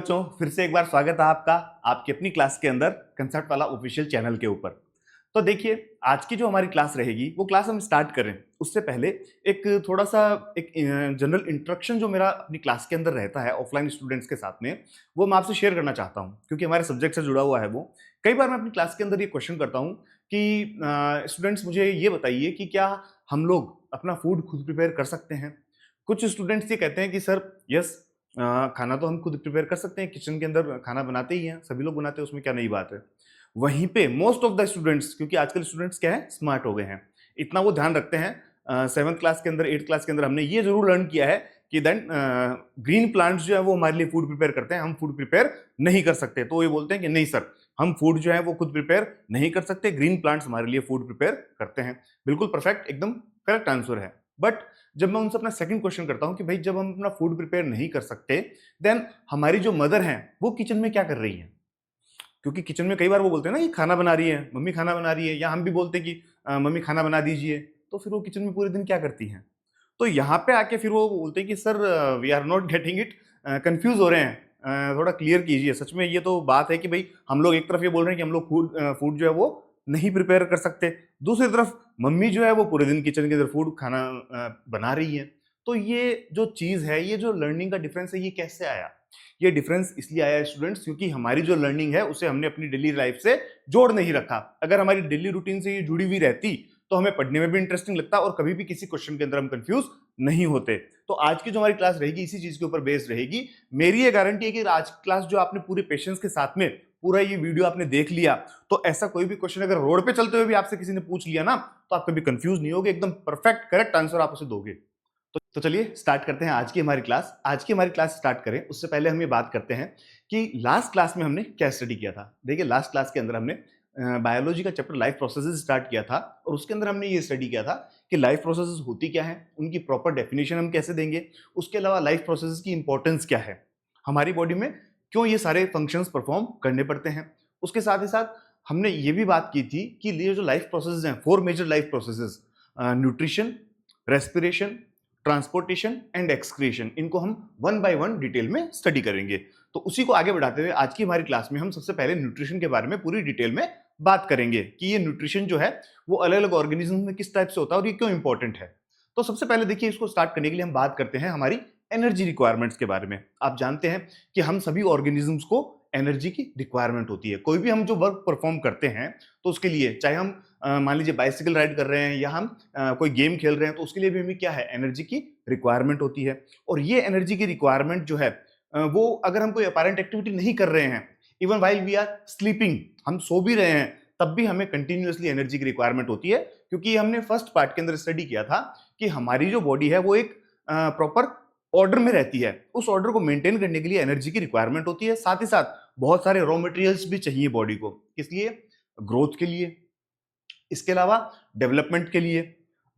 बच्चों, फिर से एक बार स्वागत है आपका आपकी अपनी क्लास के अंदर कंसेप्ट वाला ऑफिशियल चैनल के ऊपर। तो देखिए, आज की जो हमारी क्लास रहेगी वो क्लास हम स्टार्ट करें उससे पहले एक थोड़ा सा एक जनरल इंट्रोडक्शन जो मेरा अपनी क्लास के अंदर रहता है ऑफलाइन स्टूडेंट्स के साथ में, वो मैं आपसे शेयर करना चाहता हूँ क्योंकि हमारे सब्जेक्ट से जुड़ा हुआ है वो। कई बार मैं अपनी क्लास के अंदर ये क्वेश्चन करता हूँ कि स्टूडेंट्स मुझे ये बताइए कि क्या हम लोग अपना फूड खुद प्रिपेयर कर सकते हैं। कुछ स्टूडेंट्स ये कहते हैं कि सर यस, खाना तो हम खुद प्रिपेयर कर सकते हैं, किचन के अंदर खाना बनाते ही हैं, सभी लोग बनाते हैं, उसमें क्या नई बात है। वहीं पे मोस्ट ऑफ द स्टूडेंट्स, क्योंकि आजकल स्टूडेंट्स क्या है, स्मार्ट हो गए हैं, इतना वो ध्यान रखते हैं। 7th क्लास के अंदर 8th क्लास के अंदर हमने ये जरूर लर्न किया है कि देन ग्रीन प्लांट्स जो है वो हमारे लिए फूड प्रिपेयर करते हैं, हम फूड प्रिपेयर नहीं कर सकते। तो ये बोलते हैं कि नहीं सर, हम फूड जो है वो खुद प्रिपेयर नहीं कर सकते, ग्रीन प्लांट्स हमारे लिए फूड प्रिपेयर करते हैं। बिल्कुल परफेक्ट, एकदम करेक्ट आंसर है। बट जब मैं उनसे अपना सेकंड क्वेश्चन करता हूं कि भाई जब हम अपना फूड प्रिपेयर नहीं कर सकते, देन हमारी जो मदर हैं वो किचन में क्या कर रही हैं। क्योंकि किचन में कई बार वो बोलते हैं ना कि खाना बना रही है, मम्मी खाना बना रही है, या हम भी बोलते हैं कि मम्मी खाना बना दीजिए। तो फिर वो किचन में पूरे दिन क्या करती हैं। तो यहाँ पे आके फिर वो बोलते हैं कि sir we are not getting it, confuse हो रहे हैं, थोड़ा क्लियर कीजिए। सच में ये तो बात है कि भाई हम लोग एक तरफ ये बोल रहे हैं कि हम लोग फूड जो है वो नहीं प्रिपेयर कर सकते, दूसरी तरफ मम्मी जो है वो पूरे दिन किचन के अंदर फूड खाना बना रही है। तो ये जो चीज है, ये जो लर्निंग का डिफरेंस है, ये कैसे आया। ये डिफरेंस इसलिए आया है स्टूडेंट्स, क्योंकि हमारी जो लर्निंग है उसे हमने अपनी डेली लाइफ से जोड़ नहीं रखा। अगर हमारी डेली रूटीन से ये जुड़ी हुई रहती तो हमें पढ़ने में भी इंटरेस्टिंग लगता और कभी भी किसी क्वेश्चन के अंदर हम कंफ्यूज नहीं होते। तो आज की जो हमारी क्लास रहेगी इसी चीज के ऊपर बेस्ड रहेगी। मेरी ये गारंटी है कि आज की क्लास जो आपने पूरे पेशेंस के साथ में पूरा ये वीडियो आपने देख लिया, तो ऐसा कोई भी क्वेश्चन अगर रोड पे चलते हुए भी आपसे किसी ने पूछ लिया ना, तो आप कभी कंफ्यूज नहीं होगे, एकदम परफेक्ट करेक्ट आंसर आप उसे दोगे। तो चलिए स्टार्ट करते हैं आज की हमारी क्लास। आज की हमारी क्लास स्टार्ट करें उससे पहले हम ये बात करते हैं कि लास्ट क्लास में हमने क्या स्टडी किया था। देखिए, लास्ट क्लास के अंदर हमने बायोलॉजी का चैप्टर लाइफ प्रोसेसेस स्टार्ट किया था और उसके अंदर हमने ये स्टडी किया था कि लाइफ प्रोसेसेस होती क्या है, उनकी प्रॉपर डेफिनेशन हम कैसे देंगे, उसके अलावा लाइफ प्रोसेसेस की इंपॉर्टेंस क्या है, हमारी बॉडी में क्यों ये सारे फंक्शंस परफॉर्म करने पड़ते हैं। उसके साथ ही साथ हमने ये भी बात की थी कि ये जो लाइफ प्रोसेसेस हैं, 4 major life processes, nutrition, respiration, transportation and excretion, इनको हम वन बाय वन डिटेल में स्टडी करेंगे। तो उसी को आगे बढ़ाते हुए आज की हमारी क्लास में हम सबसे पहले न्यूट्रिशन के बारे में पूरी डिटेल में बात करेंगे कि ये न्यूट्रिशन जो है वो अलग अलग ऑर्गेनिज्म में किस टाइप से होता है और ये क्यों इंपॉर्टेंट है। तो सबसे पहले देखिए, इसको स्टार्ट करने के लिए हम बात करते हैं हमारी एनर्जी रिक्वायरमेंट्स के बारे में। आप जानते हैं कि हम सभी ऑर्गेनिजम्स को एनर्जी की रिक्वायरमेंट होती है। कोई भी हम जो वर्क परफॉर्म करते हैं तो उसके लिए, चाहे हम मान लीजिए बाइसिकल राइड कर रहे हैं या हम कोई गेम खेल रहे हैं, तो उसके लिए भी हमें क्या है, एनर्जी की रिक्वायरमेंट होती है। और ये एनर्जी की रिक्वायरमेंट जो है वो अगर हम कोई अपेरेंट एक्टिविटी नहीं कर रहे हैं, even while we are sleeping, हम सो भी रहे हैं, तब भी हमें कंटिन्यूअसली एनर्जी की रिक्वायरमेंट होती है। क्योंकि हमने फर्स्ट पार्ट के अंदर स्टडी किया था कि हमारी जो बॉडी है वो एक प्रॉपर ऑर्डर में रहती है, उस ऑर्डर को मेंटेन करने के लिए एनर्जी की रिक्वायरमेंट होती है। साथ ही साथ बहुत सारे रॉ मटेरियल्स भी चाहिए बॉडी को, किस लिए, ग्रोथ के लिए, इसके अलावा डेवलपमेंट के लिए,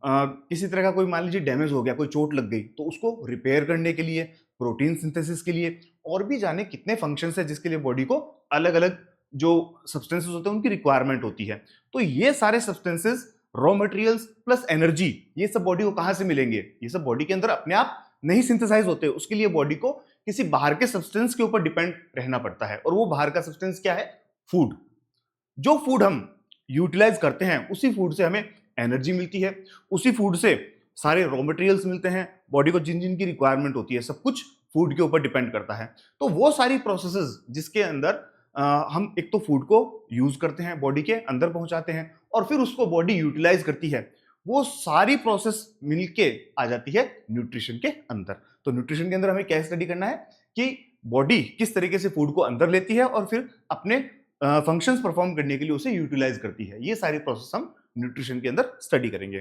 किसी तरह का कोई मान लीजिए डैमेज हो गया, कोई चोट लग गई, तो उसको रिपेयर करने के लिए, प्रोटीन सिंथेसिस के लिए, और भी जाने कितने फंक्शंस है जिसके लिए बॉडी को अलग अलग जो सब्सटेंसेस होते हैं उनकी रिक्वायरमेंट होती है। तो ये सारे substances, raw materials plus energy, ये सब बॉडी को कहां से मिलेंगे, ये सब बॉडी के अंदर अपने आप नहीं सिंथेसाइज होते। उसके लिए बॉडी को किसी बाहर के सब्सटेंस के ऊपर डिपेंड रहना पड़ता है, और वो बाहर का सब्सटेंस क्या है, फूड। जो फूड हम यूटिलाइज करते हैं उसी फूड से हमें एनर्जी मिलती है, उसी फूड से सारे रॉ मटेरियल्स मिलते हैं। बॉडी को जिन जिन की रिक्वायरमेंट होती है सब कुछ फूड के ऊपर डिपेंड करता है। तो वो सारी प्रोसेसेस जिसके अंदर हम एक तो फूड को यूज करते हैं, बॉडी के अंदर पहुंचाते हैं, और फिर उसको बॉडी यूटिलाइज करती है, वो सारी प्रोसेस मिलके आ जाती है न्यूट्रिशन के अंदर। तो न्यूट्रिशन के अंदर हमें क्या स्टडी करना है कि बॉडी किस तरीके से फूड को अंदर लेती है और फिर अपने फंक्शंस परफॉर्म करने के लिए उसे यूटिलाइज करती है। ये सारी प्रोसेस हम न्यूट्रिशन के अंदर स्टडी करेंगे।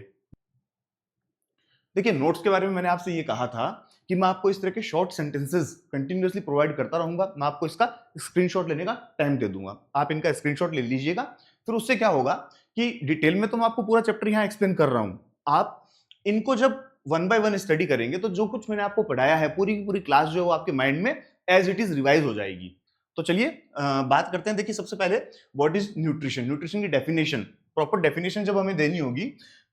देखिए, नोट्स के बारे में मैंने आपसे ये कहा था कि मैं आपको इस तरह के शॉर्ट सेंटेंसेस कंटिन्यूअसली प्रोवाइड करता रहूंगा। मैं आपको इसका स्क्रीनशॉट लेने का टाइम दे दूंगा, आप इनका स्क्रीनशॉट ले लीजिएगा। फिर उससे क्या होगा कि डिटेल में तो मैं आपको पूरा चैप्टर यहाँ एक्सप्लेन कर रहा हूं, आप इनको जब वन बाय वन स्टडी करेंगे तो जो कुछ मैंने आपको पढ़ाया है पूरी की पूरी क्लास जो है वो आपके माइंड में एज इट इज रिवाइज हो जाएगी। तो चलिए बात करते हैं। देखिए, सबसे पहले व्हाट इज न्यूट्रिशन। न्यूट्रिशन की डेफिनेशन, प्रॉपर डेफिनेशन जब हमें देनी होगी,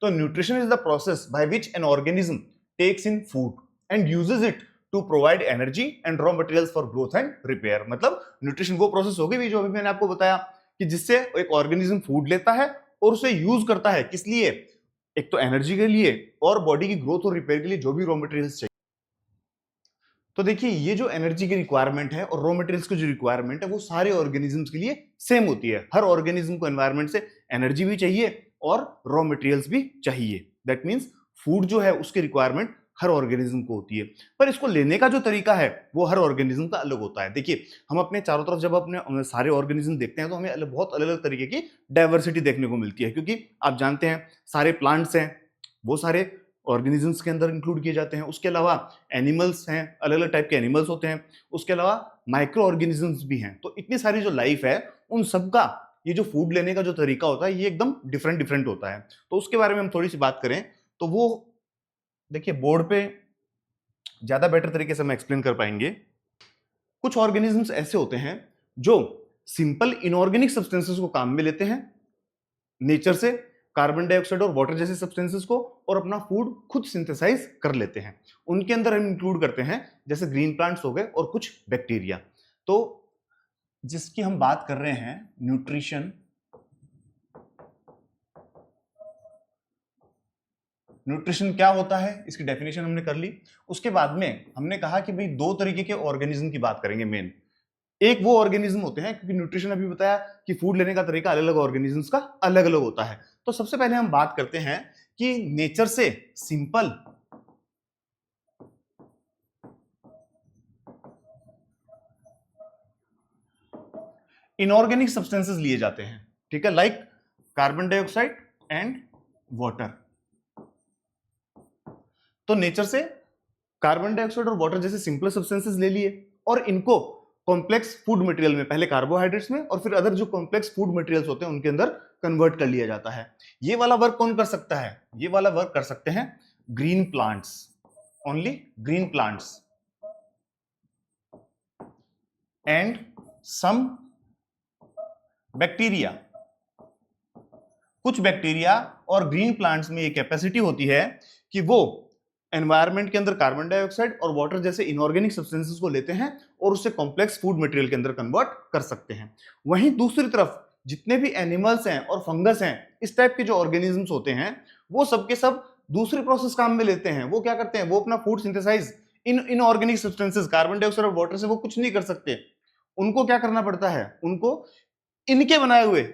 तो nutrition is the process by which an organism takes in food and uses it to provide energy and raw materials for growth and repair. मतलब nutrition वो process होगी भी जो अभी मैंने आपको बताया कि जिससे एक ऑर्गेनिज्म फूड लेता है और उसे यूज करता है, किस लिए? एक तो एनर्जी के लिए और बॉडी की ग्रोथ और रिपेयर के लिए जो भी रॉ मटेरियल्स चाहिए। तो देखिए ये जो एनर्जी की रिक्वायरमेंट है और रॉ मटेरियल्स की जो रिक्वायरमेंट है वो सारे ऑर्गेनिजम्स के लिए सेम होती है। हर ऑर्गेनिज्म को एनवायरनमेंट से एनर्जी भी चाहिए और रॉ मटेरियल्स भी चाहिए। दैट मीन्स फूड जो है उसकी रिक्वायरमेंट हर ऑर्गेनिज्म को होती है, पर इसको लेने का जो तरीका है वो हर ऑर्गेनिज्म का अलग होता है। देखिए हम अपने चारों तरफ जब अपने सारे ऑर्गेनिज्म देखते हैं तो हमें बहुत अलग अलग तरीके की डाइवर्सिटी देखने को मिलती है, क्योंकि आप जानते हैं सारे प्लांट्स हैं वो सारे ऑर्गेनिजम्स के अंदर इंक्लूड किए जाते हैं। उसके अलावा एनिमल्स हैं, अलग अलग टाइप के एनिमल्स होते हैं। उसके अलावा माइक्रो ऑर्गेनिजम्स भी हैं। तो इतनी सारी जो लाइफ है उन सबका ये जो फूड लेने का जो तरीका होता है ये एकदम डिफरेंट डिफरेंट होता है। तो उसके बारे में हम थोड़ी सी बात करें तो वो देखिए बोर्ड पे ज्यादा बेटर तरीके से हम एक्सप्लेन कर पाएंगे। कुछ ऑर्गेनिजम्स ऐसे होते हैं जो सिंपल इनऑर्गेनिक सब्सटेंसेस को काम में लेते हैं नेचर से, कार्बन डाइऑक्साइड और वाटर जैसे सब्सटेंसेस को, और अपना फूड खुद सिंथेसाइज कर लेते हैं। उनके अंदर हम इंक्लूड करते हैं जैसे ग्रीन प्लांट्स हो गए और कुछ बैक्टीरिया। तो जिसकी हम बात कर रहे हैं न्यूट्रिशन, न्यूट्रिशन क्या होता है इसकी डेफिनेशन हमने कर ली। उसके बाद में हमने कहा कि भाई दो तरीके के ऑर्गेनिज्म की बात करेंगे मेन। एक वो ऑर्गेनिज्म होते हैं, क्योंकि न्यूट्रिशन अभी बताया कि फूड लेने का तरीका अलग अलग ऑर्गेनिजम्स का अलग अलग होता है। तो सबसे पहले हम बात करते हैं कि नेचर से सिंपल इनऑर्गेनिक सब्सटेंसेस लिए जाते हैं, ठीक है, like carbon dioxide and water. तो नेचर से कार्बन डाइऑक्साइड और वाटर जैसे सिंपल सब्सटेंसेस ले लिए और इनको कॉम्प्लेक्स फूड मटेरियल में, पहले कार्बोहाइड्रेट्स में और फिर अदर जो कॉम्प्लेक्स फूड मटेरियल्स होते हैं उनके अंदर कन्वर्ट कर लिया जाता है। ये वाला वर्क कौन कर सकता है? ये वाला वर्क कर सकते हैं green plants, only green plants and some bacteria. कुछ बैक्टीरिया और ग्रीन प्लांट्स में ये कैपेसिटी होती है कि वो एनवायरनमेंट के अंदर कार्बन डाइऑक्साइड और वाटर जैसे इनऑर्गेनिक सब्सटेंसेस को लेते हैं और उससे कॉम्प्लेक्स फूड मटेरियल के अंदर कन्वर्ट कर सकते हैं। वहीं दूसरी तरफ जितने भी एनिमल्स हैं और फंगस हैं, इस टाइप के जो ऑर्गेनिजम्स होते हैं, वो सबके सब दूसरी प्रोसेस काम में लेते हैं। वो क्या करते हैं? वो अपना food synthesise inorganic substances carbon dioxide और वाटर से वो कुछ नहीं कर सकते। उनको क्या करना पड़ता है? उनको इनके बनाए हुए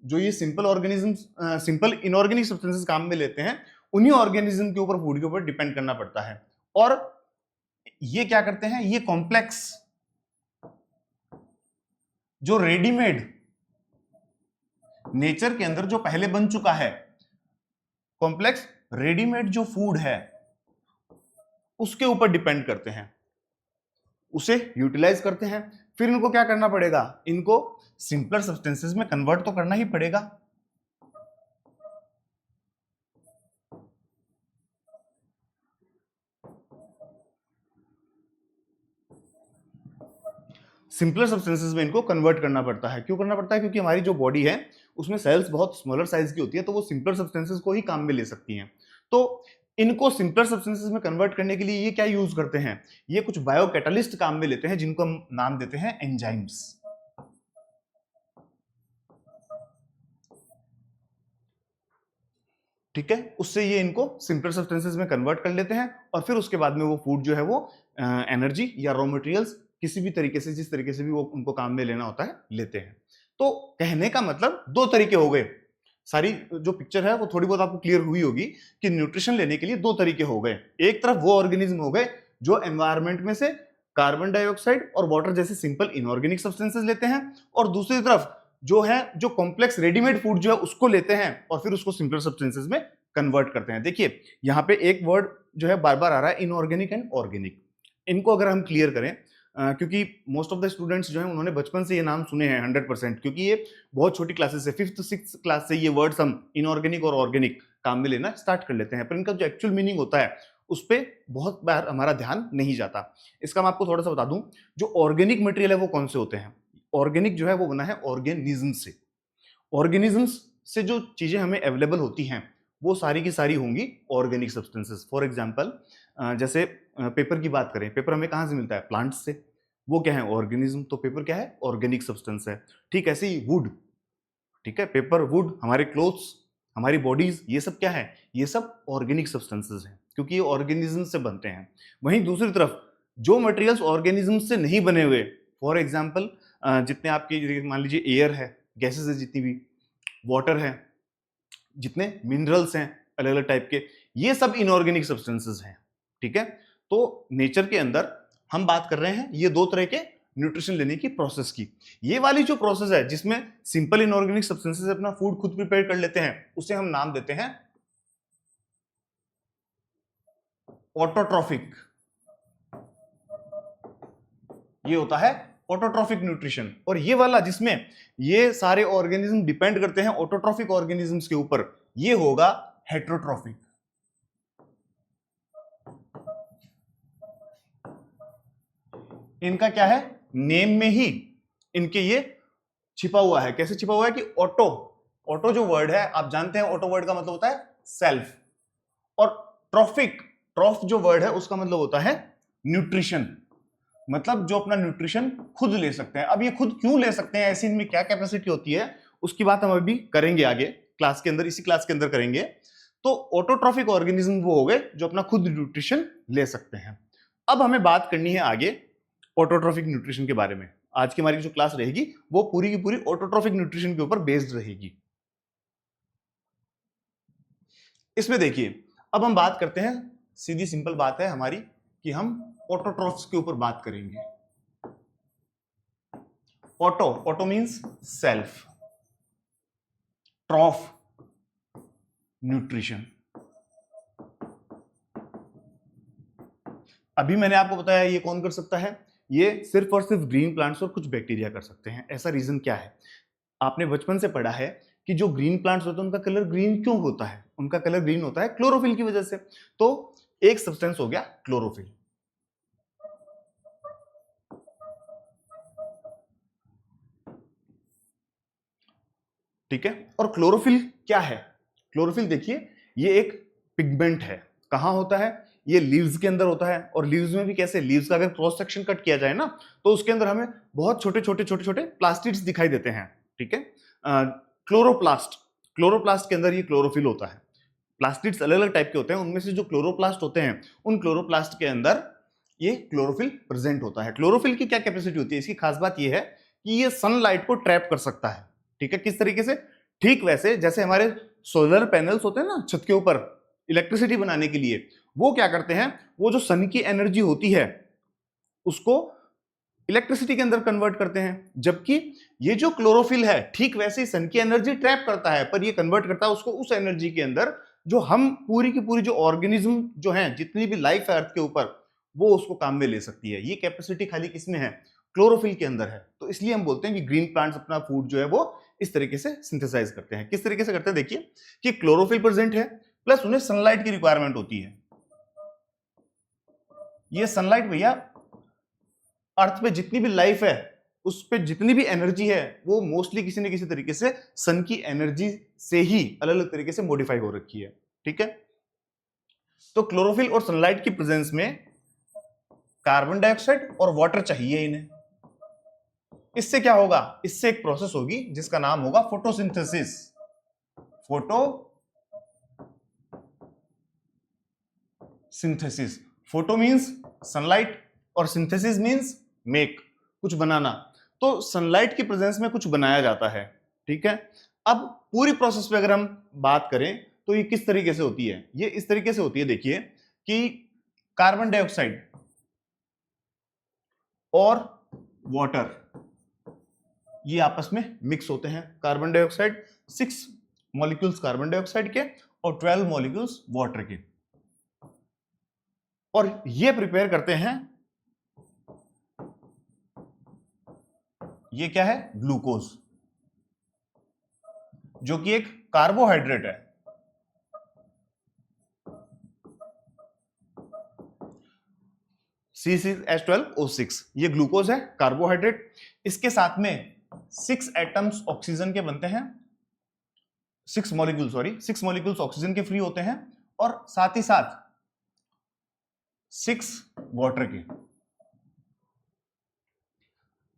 जो ये simple organisms, simple inorganic substances काम में लेते हैं, उन्हीं ऑर्गेनिज्म के ऊपर, फूड के ऊपर डिपेंड करना पड़ता है। और ये क्या करते हैं? ये कॉम्प्लेक्स जो रेडीमेड नेचर के अंदर जो पहले बन चुका है, कॉम्प्लेक्स रेडीमेड जो फूड है उसके ऊपर डिपेंड करते हैं, उसे यूटिलाइज करते हैं। फिर इनको क्या करना पड़ेगा? इनको सिंपलर सब्सटेंसेस में कन्वर्ट तो करना ही पड़ेगा। सिंपलर सब्सटेंसेस में इनको कन्वर्ट करना पड़ता है। क्यों करना पड़ता है? क्योंकि हमारी जो बॉडी है उसमें सेल्स बहुत स्मॉलर साइज की होती है, तो वो सिंपलर सब्सटेंसेस को ही काम में ले सकती हैं। तो इनको सिंपलर सब्सटेंसेस में कन्वर्ट करने के लिए ये क्या यूज करते हैं? ये कुछ बायो कैटालिस्ट काम में लेते हैं जिनको हम नाम देते हैं एंजाइम्स। ठीक है, उससे ये इनको सिंपलर सब्सटेंसेस में कन्वर्ट कर लेते हैं और फिर उसके बाद में वो फूड जो है वो एनर्जी या रॉ मटेरियल्स किसी भी तरीके से, जिस तरीके से भी वो उनको काम में लेना होता है, लेते हैं। तो कहने का मतलब दो तरीके हो गए। सारी जो पिक्चर है वो थोड़ी बहुत आपको क्लियर हुई होगी कि न्यूट्रिशन लेने के लिए दो तरीके हो गए। एक तरफ वो ऑर्गेनिज्म हो गए जो एनवायरनमेंट में से कार्बन डाइऑक्साइड और वाटर जैसे सिंपल इनऑर्गेनिक सब्सटेंसेस लेते हैं, और दूसरी तरफ जो है जो कॉम्प्लेक्स रेडीमेड फूड जो है उसको लेते हैं और फिर उसको सिंपल सब्सटेंसेस में कन्वर्ट करते हैं। देखिए यहाँ पे एक वर्ड जो है बार बार आ रहा है, इनऑर्गेनिक एंड ऑर्गेनिक। इनको अगर हम क्लियर करें, क्योंकि मोस्ट ऑफ द स्टूडेंट्स जो हैं उन्होंने बचपन से ये नाम सुने हैं 100%, क्योंकि ये बहुत छोटी क्लासेस से, 5th 6th क्लास से ये वर्ड्स हम इनऑर्गेनिक और ऑर्गेनिक काम में लेना स्टार्ट कर लेते हैं, पर इनका जो एक्चुअल मीनिंग होता है उस पर बहुत बार हमारा ध्यान नहीं जाता। इसका मैं आपको थोड़ा सा बता दूं, जो ऑर्गेनिक मटेरियल है वो कौन से होते हैं। ऑर्गेनिक जो है वो बना है ऑर्गेनिज्म से। ऑर्गेनिज्म से जो चीजें हमें अवेलेबल होती हैं वो सारी की सारी होंगी ऑर्गेनिक सब्सटेंसेस। फॉर एग्जाम्पल जैसे पेपर की बात करें, पेपर हमें कहाँ से मिलता है? प्लांट्स से। वो क्या है? ऑर्गेनिज्म। तो पेपर क्या है? ऑर्गेनिक सब्सटेंस है। ठीक ऐसे ही वुड, ठीक है, पेपर, वुड, हमारे क्लोथ्स, हमारी बॉडीज, ये सब क्या है? ये सब ऑर्गेनिक सब्सटेंसेस हैं, क्योंकि ये ऑर्गेनिज्म से बनते हैं। वहीं दूसरी तरफ जो मटेरियल्स ऑर्गेनिज्म से नहीं बने हुए, फॉर एग्जाम्पल जितने आपके मान लीजिए एयर है, गैसेस है जितनी भी, वाटर है, जितने मिनरल्स हैं अलग अलग टाइप के, ये सब इनऑर्गेनिक सब्सटेंसेस हैं। ठीक है, तो नेचर के अंदर हम बात कर रहे हैं ये दो तरह के न्यूट्रिशन लेने की प्रोसेस की। ये वाली जो प्रोसेस है जिसमें सिंपल इनऑर्गेनिक सब्सटेंसेस अपना फूड खुद प्रिपेयर कर लेते हैं, उसे हम नाम देते हैं ऑटोट्रॉफिक। ये होता है ऑटोट्रॉफिक न्यूट्रिशन। और ये वाला जिसमें ये सारे ऑर्गेनिज्म डिपेंड करते हैं ऑटोट्रॉफिक ऑर्गेनिजम्स के ऊपर, ये होगा हेट्रोट्रॉफिक। इनका क्या है? नेम में ही इनके ये छिपा हुआ है। कैसे छिपा हुआ है? कि ऑटो, ऑटो जो वर्ड है आप जानते हैं, ऑटो वर्ड का मतलब होता है सेल्फ, और ट्रॉफिक, ट्रॉफ जो वर्ड है उसका मतलब होता है न्यूट्रिशन, मतलब जो अपना न्यूट्रिशन खुद ले सकते हैं। अब ये खुद क्यों ले सकते हैं, ऐसी इनमें क्या कैपेसिटी होती है, उसकी बात हम अभी करेंगे आगे क्लास के अंदर, इसी क्लास के अंदर करेंगे। तो ऑटोट्रॉफिक ऑर्गेनिज्म वो हो गए जो अपना खुद न्यूट्रिशन ले सकते हैं। अब हमें बात करनी है आगे ऑटोट्रॉफिक न्यूट्रिशन के बारे में। आज की हमारी जो क्लास रहेगी वो पूरी की पूरी ऑटोट्रॉफिक न्यूट्रिशन के ऊपर बेस्ड रहेगी। इसमें देखिए, अब हम बात करते हैं, सीधी सिंपल बात है हमारी कि हम ऑटोट्रॉफ्स के ऊपर बात करेंगे। Auto, auto means self, ट्रॉफ nutrition. अभी मैंने आपको बताया ये कौन कर सकता है? ये सिर्फ और सिर्फ ग्रीन प्लांट्स और कुछ बैक्टीरिया कर सकते हैं। ऐसा रीजन क्या है? आपने बचपन से पढ़ा है कि जो ग्रीन प्लांट्स होते हैं उनका कलर ग्रीन क्यों होता है? उनका कलर ग्रीन होता है क्लोरोफिल की वजह से। तो एक सब्सटेंस हो गया क्लोरोफिल। ठीक है, और क्लोरोफिल क्या है? क्लोरोफिल देखिए, ये एक पिगमेंट है। कहां होता है? ये लीव्स के अंदर होता है। और लीव्स में भी कैसे? लीव्स का अगर क्रॉस सेक्शन कट किया जाए ना, तो उसके अंदर हमें बहुत छोटे छोटे छोटे छोटे प्लास्टिड्स दिखाई देते हैं। ठीक है, क्लोरोप्लास्ट, क्लोरोप्लास्ट के अंदर ये क्लोरोफिल होता है। प्लास्टिड्स अलग अलग टाइप के होते हैं, उनमें से जो क्लोरोप्लास्ट होते हैं, उन क्लोरोप्लास्ट के अंदर ये क्लोरोफिल प्रेजेंट होता है। क्लोरोफिल की क्या कैपेसिटी होती है? इसकी खास बात ये है कि ये सनलाइट को ट्रैप कर सकता है। ठीक है, किस तरीके से? ठीक वैसे जैसे हमारे सोलर पैनल्स होते हैं ना छत के ऊपर इलेक्ट्रिसिटी बनाने के लिए, वो क्या करते हैं, वो जो सन की एनर्जी होती है उसको इलेक्ट्रिसिटी के अंदर कन्वर्ट करते हैं। जबकि ये जो क्लोरोफिल है ठीक वैसे ही सन की एनर्जी ट्रैप करता है, पर ये कन्वर्ट करता है उसको उस एनर्जी के अंदर जो हम पूरी की पूरी जो ऑर्गेनिज्म जो है, जितनी भी लाइफ है अर्थ के ऊपर, वो उसको काम में ले सकती है। ये कैपेसिटी खाली किसमें है? क्लोरोफिल के अंदर है। तो इसलिए हम बोलते हैं कि ग्रीन प्लांट्स अपना फूड जो है वो इस तरीके से सिंथेसाइज करते हैं। किस तरीके से करते हैं? देखिए कि क्लोरोफिल प्रेजेंट है, प्लस उन्हें सनलाइट की रिक्वायरमेंट होती है। ये सनलाइट भैया, अर्थ पे जितनी भी लाइफ है उस पे जितनी भी एनर्जी है वो मोस्टली किसी न किसी तरीके से सन की एनर्जी से ही अलग अलग तरीके से मॉडिफाई हो रखी है। ठीक है, तो क्लोरोफिल और सनलाइट की प्रेजेंस में कार्बन डाइऑक्साइड और वाटर चाहिए इन्हें। इससे क्या होगा? इससे एक प्रोसेस होगी जिसका नाम होगा photosynthesis. Photosynthesis, photo means sunlight और सिंथेसिस मींस मेक, कुछ बनाना। तो सनलाइट की प्रेजेंस में कुछ बनाया जाता है। ठीक है, अब पूरी प्रोसेस पे अगर हम बात करें तो ये किस तरीके से होती है? ये इस तरीके से होती है, देखिए कि कार्बन डाइऑक्साइड और वाटर ये आपस में मिक्स होते हैं। Carbon dioxide 6 molecules carbon dioxide के और 12 मॉलिक्यूल्स वाटर के, और ये प्रिपेयर करते हैं, ये क्या है? ग्लूकोज, जो कि एक कार्बोहाइड्रेट है। C6H12O6 ये ग्लूकोज है, कार्बोहाइड्रेट। इसके साथ में 6 एटम्स ऑक्सीजन के बनते हैं, सिक्स मॉलिक्यूल्स ऑक्सीजन के फ्री होते हैं और साथ ही साथ 6 वाटर के।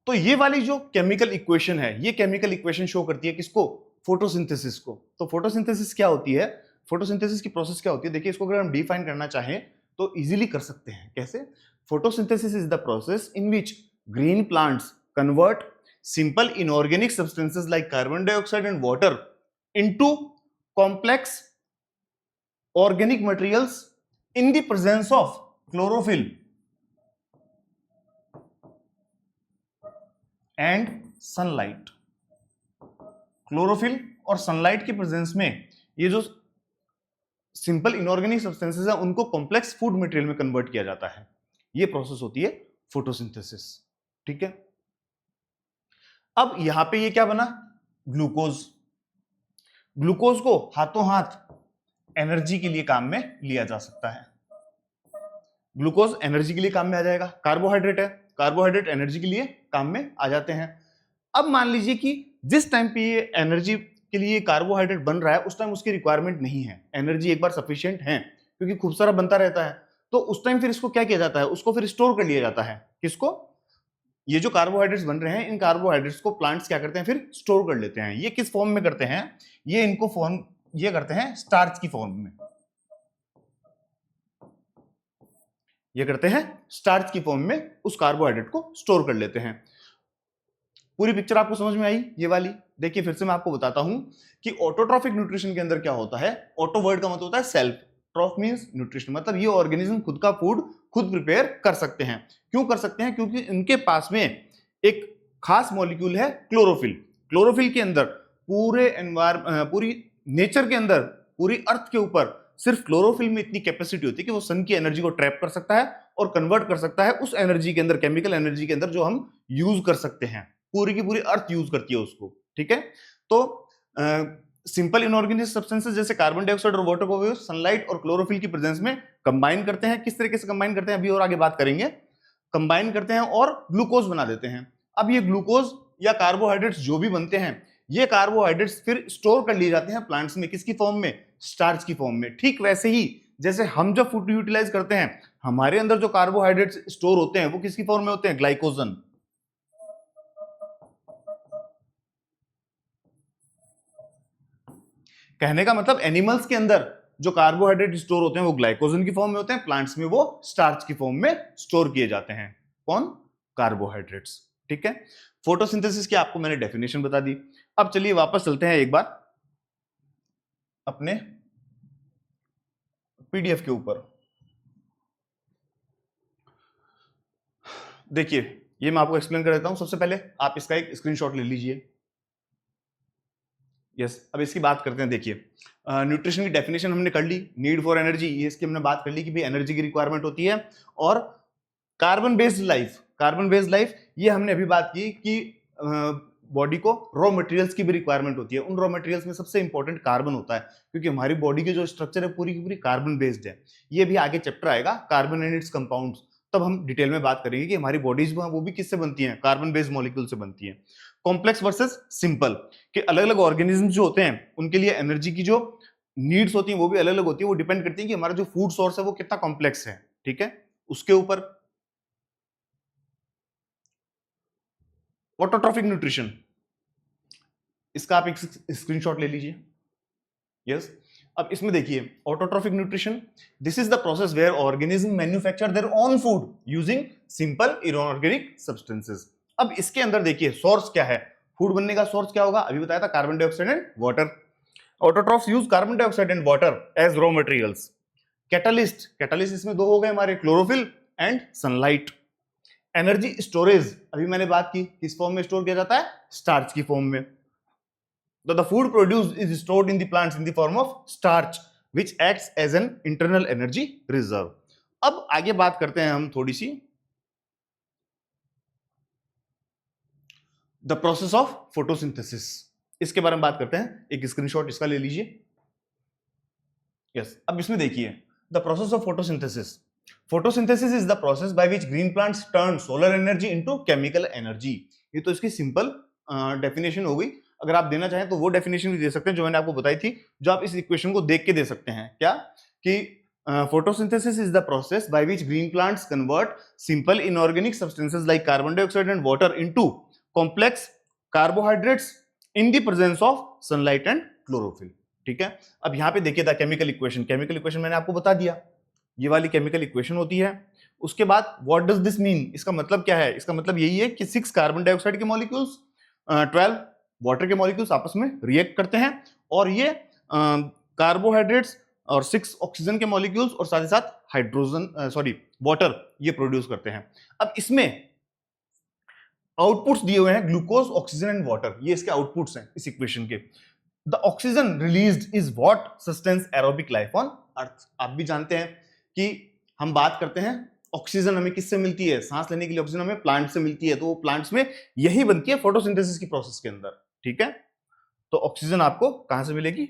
तो ये वाली जो केमिकल इक्वेशन है, ये केमिकल इक्वेशन शो करती है किसको? फोटोसिंथेसिस को। तो फोटोसिंथेसिस क्या होती है? फोटोसिंथेसिस की प्रोसेस क्या होती है? देखिए, इसको अगर हम डिफाइन करना चाहें तो इजीली कर सकते हैं। कैसे? Photosynthesis is the process in which green plants convert simple inorganic substances like carbon dioxide and water into complex organic materials in the presence of chlorophyll and sunlight। Chlorophyll और sunlight के presence में ये जो simple inorganic substances है उनको complex food material में convert किया जाता है। ये प्रोसेस होती है फोटोसिंथेसिस। ठीक है, अब यहां पे ये क्या बना? ग्लूकोज। ग्लूकोज को हाथों हाथ एनर्जी के लिए काम में लिया जा सकता है। ग्लूकोज एनर्जी के लिए काम में आ जाएगा। कार्बोहाइड्रेट है, कार्बोहाइड्रेट एनर्जी के लिए काम में आ जाते हैं। अब मान लीजिए कि जिस टाइम पे ये एनर्जी के लिए कार्बोहाइड्रेट बन रहा है उस टाइम उसकी रिक्वायरमेंट नहीं है, एनर्जी एक बार सफिशिएंट है क्योंकि खूब सारा बनता रहता है। तो उस टाइम फिर इसको क्या किया जाता है? उसको फिर स्टोर कर लिया जाता है। किसको? ये जो कार्बोहाइड्रेट्स बन रहे हैं, इन कार्बोहाइड्रेट्स को प्लांट्स क्या करते हैं? फिर स्टोर कर लेते हैं। ये किस फॉर्म में करते हैं? ये इनको फॉर्म ये करते हैं स्टार्च की फॉर्म में। ये करते हैं स्टार्च की फॉर्म में, उस कार्बोहाइड्रेट को स्टोर कर लेते हैं। पूरी पिक्चर आपको समझ में आई ये वाली? देखिए फिर से मैं आपको बताता हूं कि ऑटोट्रॉफिक न्यूट्रिशन के अंदर क्या होता है। ऑटो वर्ड का मतलब होता है सेल्फ, ट्रॉफ मींस न्यूट्रिशन, मतलब ये ऑर्गेनिज्म खुद का फूड खुद प्रिपेयर कर सकते हैं। क्यों कर सकते हैं? क्योंकि इनके पास में एक खास मॉलिक्यूल है क्लोरोफिल। क्लोरोफिल के अंदर पूरी नेचर के अंदर, पूरी अर्थ के ऊपर सिर्फ क्लोरोफिल में इतनी कैपेसिटी होती है कि वो सन की एनर्जी को ट्रैप कर सकता है और कन्वर्ट कर सकता है उस एनर्जी के अंदर, केमिकल एनर्जी के अंदर, जो हम यूज कर सकते हैं। पूरी की पूरी अर्थ यूज करती है उसको। ठीक है, तो सिंपल इनऑर्गेनिक सब्सटेंसेस जैसे कार्बन डाइऑक्साइड और वाटर को सनलाइट और क्लोरोफिल की प्रेजेंस में कंबाइन करते हैं। किस तरीके से कंबाइन करते हैं अभी और आगे बात करेंगे। कंबाइन करते हैं और ग्लूकोज बना देते हैं। अब ये ग्लूकोज या कार्बोहाइड्रेट्स जो भी बनते हैं, ये कार्बोहाइड्रेट्स फिर स्टोर कर लिए जाते हैं प्लांट्स में। किसकी फॉर्म में? स्टार्च की फॉर्म में। ठीक वैसे ही जैसे हम जब फूड यूटिलाइज करते हैं, हमारे अंदर जो कार्बोहाइड्रेट्स स्टोर होते हैं वो किसकी फॉर्म में होते हैं? ग्लाइकोजन। कहने का मतलब एनिमल्स के अंदर जो कार्बोहाइड्रेट स्टोर होते हैं वो ग्लाइकोजन की फॉर्म में होते हैं, प्लांट्स में वो स्टार्च की फॉर्म में स्टोर किए जाते हैं। कौन? कार्बोहाइड्रेट्स। ठीक है, फोटोसिंथेसिस की आपको मैंने डेफिनेशन बता दी। अब चलिए वापस चलते हैं एक बार अपने पीडीएफ के ऊपर। देखिए ये मैं आपको एक्सप्लेन कर देता हूं। सबसे पहले आप इसका एक स्क्रीनशॉट ले लीजिए। यस, अब इसकी बात करते हैं। देखिए न्यूट्रिशन की डेफिनेशन हमने कर ली, नीड फॉर एनर्जी, ये इसकी हमने बात कर ली कि भाई एनर्जी की रिक्वायरमेंट होती है। और carbon based life, carbon based life ये हमने अभी बात की कि बॉडी को रॉ मटेरियल्स की भी रिक्वायरमेंट होती है। उन रॉ मटेरियल्स में सबसे इंपॉर्टेंट कार्बन होता है क्योंकि हमारी बॉडी की जो स्ट्रक्चर है पूरी की पूरी कार्बन बेस्ड है। ये भी आगे चैप्टर आएगा कार्बन एंड इट्स कंपाउंड्स, तब हम डिटेल में बात करेंगे कि हमारी बॉडीज वो भी किससे बनती हैं? कार्बन बेस्ड मॉलिक्यूल से बनती हैं। कॉम्प्लेक्स वर्सेस सिंपल, कि अलग अलग ऑर्गेनिज्म जो होते हैं उनके लिए एनर्जी की जो नीड्स होती हैं वो भी अलग अलग होती है। वो डिपेंड करती है कि हमारा जो फूड सोर्स है वो कितना कॉम्प्लेक्स है। ठीक है, उसके ऊपर। ऑटोट्रॉफिक न्यूट्रिशन, इसका आप एक स्क्रीनशॉट ले लीजिए। यस, अब इसमें देखिए autotrophic nutrition, this is the process where organism manufacture their own food using simple inorganic substances. अब इसके अंदर देखिए सोर्स क्या है, फूड बनने का सोर्स क्या होगा? अभी बताया था carbon dioxide and water. Autotrophs use carbon dioxide and water as raw materials. Catalyst, catalyst इसमें दो हो गए हमारे, chlorophyll and sunlight. Energy storage, अभी मैंने बात की किस फॉर्म में स्टोर किया जाता है? स्टार्च की फॉर्म में। So the food produced is stored in the plants in the form of starch, which acts as an internal energy reserve. अब आगे बात करते हैं हम थोड़ी see the process of photosynthesis, इसके बारे में बात करते हैं। एक स्क्रीनशॉट इसका ले लीजिए। यस, अब इसमें देखिए the process of photosynthesis. Photosynthesis is the process by which green plants turn solar energy into chemical energy. ये तो इसकी सिंपल डेफिनेशन हो गई। अगर आप देना चाहें तो वो डेफिनेशन भी दे सकते हैं जो मैंने आपको बताई थी, जो आप इस इक्वेशन को देख के दे सकते हैं। क्या कि photosynthesis is the process by which green plants convert simple inorganic substances like carbon dioxide and water into complex carbohydrates in the presence of sunlight and chlorophyll। ठीक है, अब यहां पे देखिए था केमिकल इक्वेशन, केमिकल इक्वेशन मैंने आपको बता दिया, ये वाली केमिकल इक्वेशन होती है। उसके बाद व्हाट डज दिस मीन, इसका मतलब क्या है? इसका मतलब यही है कि 6 कार्बन डाइऑक्साइड के मॉलिक्यूल्स 12 वाटर के मॉलिक्यूल्स आपस में रिएक्ट करते हैं और ये कार्बोहाइड्रेट्स और 6 ऑक्सीजन के मॉलिक्यूल्स और साथ ही साथ हाइड्रोजन वाटर ये प्रोड्यूस करते हैं। अब इसमें आउटपुट्स दिए हुए हैं ग्लूकोज, ऑक्सीजन एंड वाटर, ये इसके आउटपुट्स हैं इस इक्वेशन के। The oxygen released is what sustains aerobic life on earth. आप भी जानते हैं कि हम बात करते हैं ऑक्सीजन हमें किससे मिलती है, सांस लेने के लिए ऑक्सीजन हमें प्लांट से मिलती है, तो वो प्लांट्स में यही बनती है फोटोसिंथेसिस की प्रोसेस के अंदर। ठीक है, तो ऑक्सीजन आपको कहां से मिलेगी?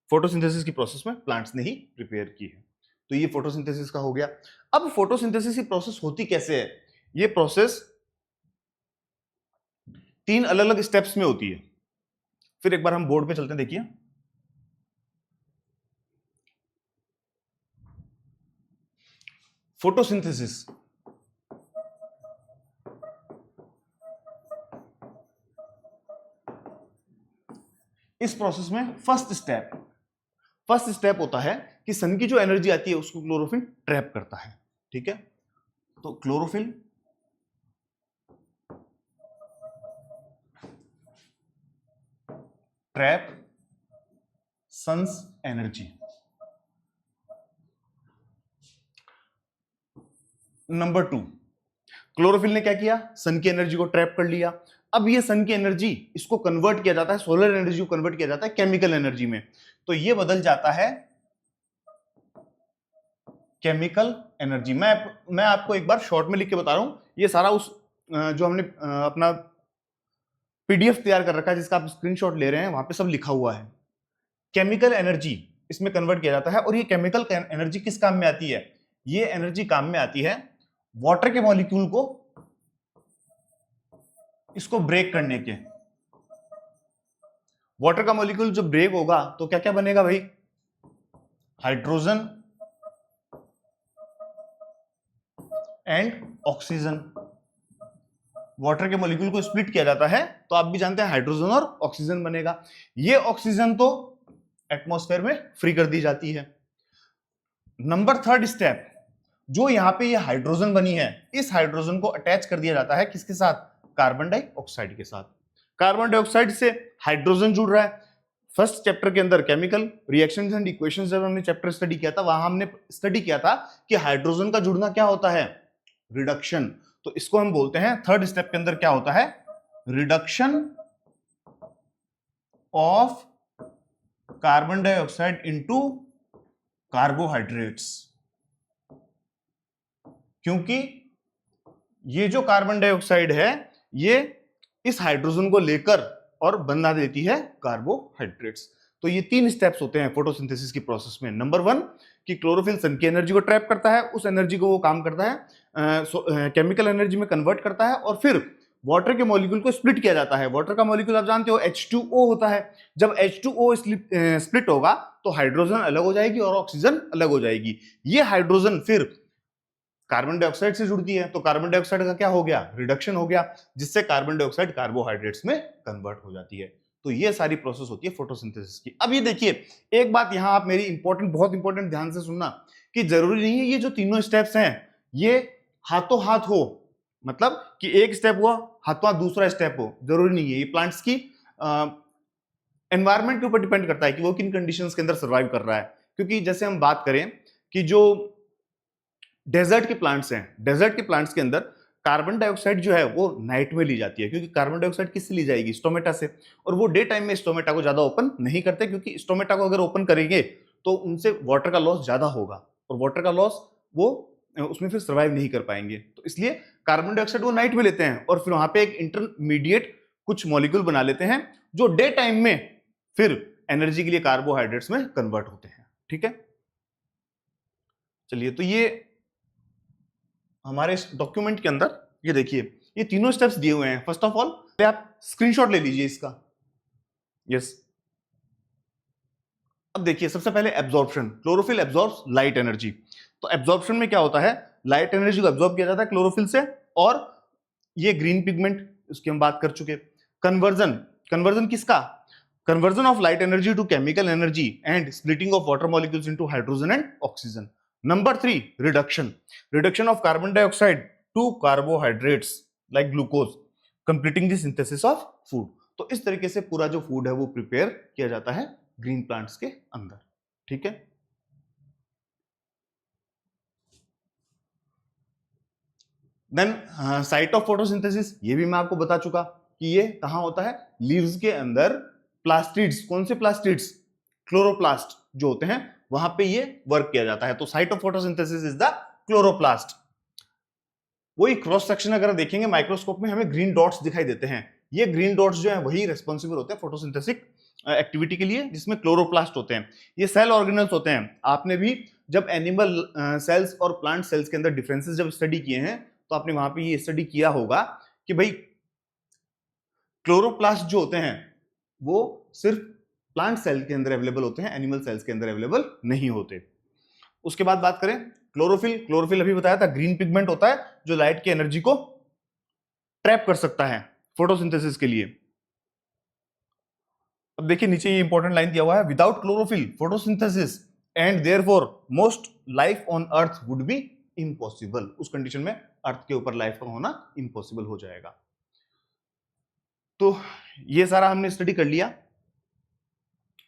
फोटोसिंथेसिस की प्रोसेस में प्लांट्स ने ही प्रिपेयर की है। तो ये फोटोसिंथेसिस का हो गया। अब फोटोसिंथेसिस की प्रोसेस होती कैसे है? ये प्रोसेस 3 अलग अलग स्टेप्स में होती है। फिर एक बार हम बोर्ड पे चलते हैं, देखिए फोटोसिंथेसिस इस प्रोसेस में फर्स्ट स्टेप होता है कि सन की जो एनर्जी आती है उसको क्लोरोफिल ट्रैप करता है। ठीक है, तो chlorophyll trap sun's energy. Number 2, chlorophyll ने क्या किया? सन की एनर्जी को ट्रैप कर लिया। अब ये सन की एनर्जी इसको कन्वर्ट किया जाता है, सोलर एनर्जी को कन्वर्ट किया जाता है केमिकल एनर्जी में, तो ये बदल जाता है केमिकल एनर्जी। मैं आपको एक बार शॉर्ट में लिख के बता रहा हूं, ये सारा उस जो हमने अपना पीडीएफ तैयार कर रखा है जिसका आप स्क्रीनशॉट ले रहे हैं, वहां पे सब लिखा हुआ है। केमिकल एनर्जी इसमें कन्वर्ट किया जाता है और ये केमिकल एनर्जी किस काम में आती है? ये एनर्जी काम में आती है वाटर के मॉलिक्यूल को इसको ब्रेक करने के। वाटर का मॉलिक्यूल जब ब्रेक होगा तो क्या क्या बनेगा भाई? Hydrogen and oxygen. वाटर के मॉलिक्यूल को स्प्लिट किया जाता है तो आप भी जानते हैं हाइड्रोजन और ऑक्सीजन बनेगा। ये ऑक्सीजन तो एटमॉस्फेयर में फ्री कर दी जाती है। नंबर 3 स्टेप, जो यहां पे ये हाइड्रोजन बनी है, इस हाइड्रोजन को अटैच कर दिया जाता है किसके साथ? कार्बन डाइऑक्साइड के साथ। कार्बन डाइऑक्साइड से हाइड्रोजन जुड़ रहा है। फर्स्ट चैप्टर के अंदर केमिकल रिएक्शंस एंड इक्वेशंस जब हमने चैप्टर स्टडी किया था, वहां हमने स्टडी किया था कि हाइड्रोजन का जुड़ना क्या होता है? रिडक्शन। तो इसको हम बोलते हैं 3rd स्टेप के अंदर क्या होता है? Reduction of carbon dioxide into carbohydrates. क्योंकि ये जो कार्बन डाइऑक्साइड है ये इस हाइड्रोजन को लेकर और बना देती है कार्बोहाइड्रेट्स। तो ये 3 स्टेप्स होते हैं फोटोसिंथेसिस की प्रोसेस में। नंबर 1 कि क्लोरोफिल सन की एनर्जी को ट्रैप करता है, उस एनर्जी को वो काम करता है केमिकल एनर्जी में कन्वर्ट करता है और फिर वाटर के मॉलिक्यूल को स्प्लिट किया जाता है। वाटर का मॉलिक्यूल आप जानते हो H2O होता है। जब H2O स्प्लिट होगा तो हाइड्रोजन अलग हो जाएगी और ऑक्सीजन अलग हो जाएगी। ये हाइड्रोजन फिर कार्बन डाइऑक्साइड से जुड़ती है तो कार्बन डाइऑक्साइड का क्या हो गया? रिडक्शन हो गया, जिससे कार्बन डाइऑक्साइड कार्बोहाइड्रेट्स में कन्वर्ट हो जाती है। तो ये सारी प्रोसेस होती है फोटोसिंथेसिस की। अब ये देखिए एक बात यहां आप मेरी बहुत इंपॉर्टेंट ध्यान से सुनना कि जरूरी नहीं है ये जो तीनों स्टेप्स हैं ये हाथों हाथ हो, मतलब कि एक स्टेप हुआ हाथों हाथ दूसरा स्टेप हो, जरूरी नहीं है। ये प्लांट्स की एनवायरमेंट के ऊपर डिपेंड करता है कि वो किन कंडीशंस के अंदर सर्वाइव कर रहा है। क्योंकि जैसे हम बात करें कि जो डेजर्ट के प्लांट्स हैं, डेजर्ट के प्लांट्स के अंदर कार्बन डाइऑक्साइड जो है वो नाइट में ली जाती है, क्योंकि कार्बन डाइऑक्साइड किससे ली जाएगी? स्टोमेटा से। और वो डे टाइम में स्टोमेटा को ज्यादा ओपन नहीं करते, क्योंकि स्टोमेटा को अगर ओपन करेंगे तो उनसे वाटर का लॉस ज्यादा होगा और वाटर का लॉस वो उसमें फिर सर्वाइव नहीं कर पाएंगे। तो इसलिए कार्बन डाइऑक्साइड वो नाइट में लेते हैं और फिर वहां पे एक इंटरमीडिएट कुछ मॉलिक्यूल बना लेते हैं जो डे टाइम में फिर एनर्जी के लिए कार्बोहाइड्रेट्स में कन्वर्ट होते हैं। ठीक है, चलिए तो ये हमारे इस डॉक्यूमेंट के अंदर ये देखिए ये तीनों स्टेप्स दिए हुए हैं। फर्स्ट ऑफ ऑल आप स्क्रीनशॉट ले लीजिए इसका। यस। अब देखिए सबसे पहले absorption, chlorophyll absorbs light energy. तो एब्जॉर्प्शन में क्या होता है, लाइट एनर्जी को एब्जॉर्ब किया जाता है क्लोरोफिल से, और ये ग्रीन पिगमेंट, उसकी हम बात कर चुके। कन्वर्जन, कन्वर्जन किसका, conversion of light energy to chemical energy and splitting of water molecules into hydrogen and oxygen. Number 3 reduction, reduction of carbon dioxide to carbohydrates like glucose, completing the synthesis of food. तो इस तरीके से पूरा जो food है वो prepare किया जाता है ग्रीन प्लांट्स के अंदर, ठीक है। देन साइट ऑफ फोटोसिंथेसिस, ये भी मैं आपको बता चुका कि ये कहां होता है, लीव्स के अंदर प्लास्टिड्स, कौन से प्लास्टिड्स, क्लोरोप्लास्ट जो होते हैं वहां पे ये वर्क किया जाता है। तो site of photosynthesis is the chloroplast. वही क्रॉस सेक्शन अगर देखेंगे माइक्रोस्कोप में हमें ग्रीन डॉट्स दिखाई देते हैं, ये ग्रीन डॉट्स जो है वही रेस्पॉन्सिबल होते हैं फोटोसिंथेसिक एक्टिविटी के लिए, जिसमें क्लोरोप्लास्ट होते हैं। ये सेल ऑर्गेनल्स होते हैं। आपने भी जब एनिमल सेल्स और प्लांट सेल्स के अंदर डिफरेंसेस जब स्टडी किए हैं तो आपने वहां पे ये स्टडी किया होगा कि भाई क्लोरोप्लास्ट जो होते हैं वो सिर्फ प्लांट सेल के अंदर अवेलेबल होते हैं, एनिमल सेल्स के अंदर अवेलेबल नहीं होते। उसके बाद बात करें क्लोरोफिल, क्लोरोफिल अभी बताया था ग्रीन पिगमेंट होता है जो लाइट की एनर्जी को ट्रैप कर सकता है फोटोसिंथेसिस के लिए। अब देखिए नीचे ये इंपॉर्टेंट लाइन दिया हुआ है, without chlorophyll photosynthesis and therefore most life on earth would be impossible. उस कंडीशन में अर्थ के ऊपर लाइफ का होना इम्पॉसिबल हो जाएगा। तो ये सारा हमने स्टडी कर लिया।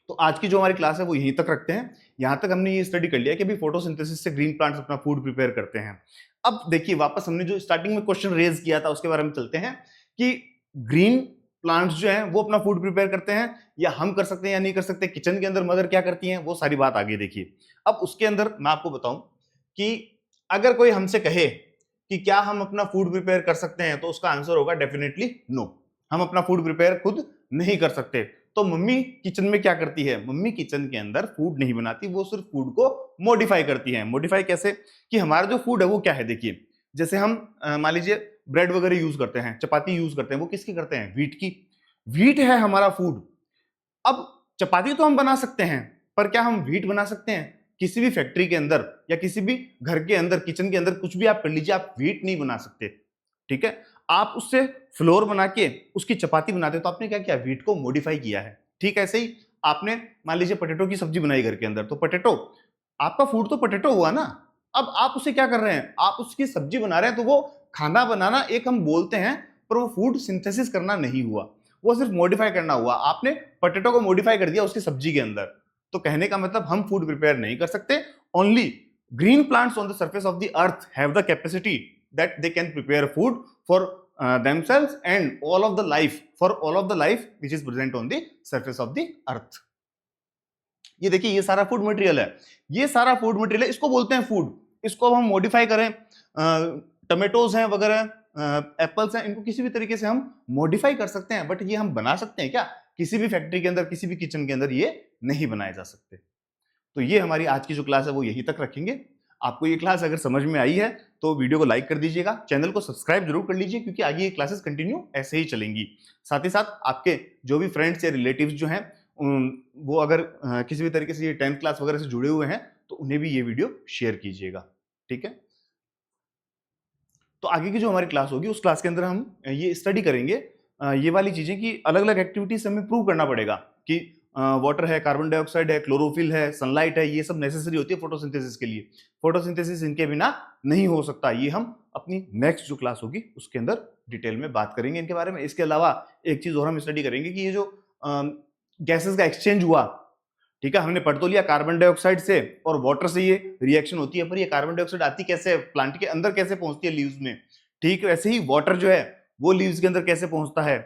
तो आज की जो हमारी क्लास है वो यहीं तक रखते हैं। यहां तक हमने ये स्टडी कर लिया कि अभी फोटोसिंथेसिस से ग्रीन प्लांट्स अपना फूड प्रिपेयर करते हैं। अब देखिए वापस हमने जो स्टार्टिंग में क्वेश्चन रेज किया था उसके बारे में चलते हैं कि ग्रीन प्लांट्स जो हैं वो अपना फूड प्रिपेयर करते हैं या हम कर सकते हैं या नहीं कर सकते, किचन के अंदर मदर क्या करती हैं, वो सारी बात आगे देखिए। अब उसके अंदर मैं आपको बताऊं कि अगर कोई हमसे कहे कि क्या हम अपना फूड प्रिपेयर कर सकते हैं, तो उसका आंसर होगा डेफिनेटली नो। हम अपना फूड प्रिपेयर खुद नहीं कर सकते। तो मम्मी किचन में क्या करती है, मम्मी किचन के अंदर फूड नहीं बनाती, वो सिर्फ फूड को मॉडिफाई करती है। मॉडिफाई कैसे, कि हमारा जो फूड है वो क्या है, देखिए जैसे हम मान लीजिए ब्रेड वगैरह यूज करते हैं, चपाती यूज करते हैं, वो किसकी करते हैं, व्हीट की। व्हीट है हमारा फूड। अब चपाती तो हम बना सकते हैं, पर क्या हम व्हीट बना सकते हैं? किसी भी फैक्ट्री के अंदर या किसी भी घर के अंदर, किचन के अंदर कुछ भी आप कर लीजिए, आप व्हीट नहीं बना सकते, ठीक है। आप उससे फ्लोर बना के उसकी चपाती बनाते, तो आपने क्या किया, व्हीट को मॉडिफाई किया है। ठीक ऐसे ही आपने मान लीजिए पोटैटो की सब्जी बनाई घर के अंदर, तो पोटैटो आपका फूड तो पोटैटो हुआ ना। अब आप उसे क्या कर रहे हैं, आप उसकी सब्जी बना रहे हैं, तो वो खाना बनाना एक हम बोलते हैं, पर वो फूड सिंथेसिस करना नहीं हुआ, वो सिर्फ मॉडिफाई करना हुआ। आपने पोटैटो को मॉडिफाई कर दिया उसकी सब्जी के अंदर। तो कहने का मतलब हम फूड प्रिपेयर नहीं कर सकते। Only green plants on the surface of the earth have the capacity that they can prepare food for themselves and all of the life, for all of the life which is present on the surface of the earth। ये देखिए ये सारा food material है, ये सारा food material है, इसको बोलते हैं फूड। इसको अब हम मॉडिफाई करें, टमेटोज हैं वगैरह, एप्पल्स हैं, इनको किसी भी तरीके से हम मॉडिफाई कर सकते हैं, बट ये हम बना सकते हैं क्या? किसी भी फैक्ट्री के अंदर, किसी भी किचन के अंदर ये नहीं बनाए जा सकते। तो ये हमारी आज की जो क्लास है वो यहीं तक रखेंगे। आपको ये क्लास अगर समझ में आई है तो वीडियो को लाइक कर दीजिएगा, चैनल को सब्सक्राइब जरूर कर लीजिए, क्योंकि आगे ये क्लासेस कंटिन्यू ऐसे ही चलेंगी। साथ ही साथ आपके जो भी फ्रेंड्स या रिलेटिव्स जो हैं वो अगर किसी भी तरीके से ये 10th क्लास वगैरह से जुड़े हुए हैं तो उन्हें भी ये वीडियो शेयर कीजिएगा, ठीक है। तो आगे की जो हमारी क्लास होगी उस क्लास के अंदर हम ये स्टडी करेंगे ये वाली चीजें कि अलग अलग एक्टिविटीज हमें प्रूव करना पड़ेगा कि वाटर है, कार्बन डाइऑक्साइड है, क्लोरोफिल है, सनलाइट है, ये सब नेसेसरी होती है फोटोसिंथेसिस के लिए। फोटोसिंथेसिस इनके बिना नहीं हो सकता। ये हम अपनी नेक्स्ट जो क्लास होगी उसके अंदर डिटेल में बात करेंगे इनके बारे में। इसके अलावा एक चीज और हम स्टडी करेंगे कि ये जो गैसेस का एक्सचेंज हुआ, ठीक है, हमने पढ़ तो लिया कार्बन डाइऑक्साइड से और वाटर से ये रिएक्शन होती है, पर ये कार्बन डाइऑक्साइड आती कैसे, प्लांट के अंदर कैसे पहुंचती है लीव्स में, ठीक वैसे ही वाटर जो है वो लीव्स के अंदर कैसे पहुंचता है,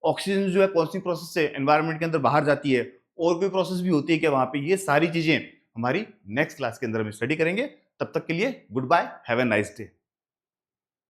ऑक्सीजन जो है कौन सी प्रोसेस से एनवायरनमेंट के अंदर बाहर जाती है, और कोई प्रोसेस भी होती है क्या वहां पे, ये सारी चीजें हमारी नेक्स्ट क्लास के अंदर हम स्टडी करेंगे। तब तक के लिए goodbye, have a nice day.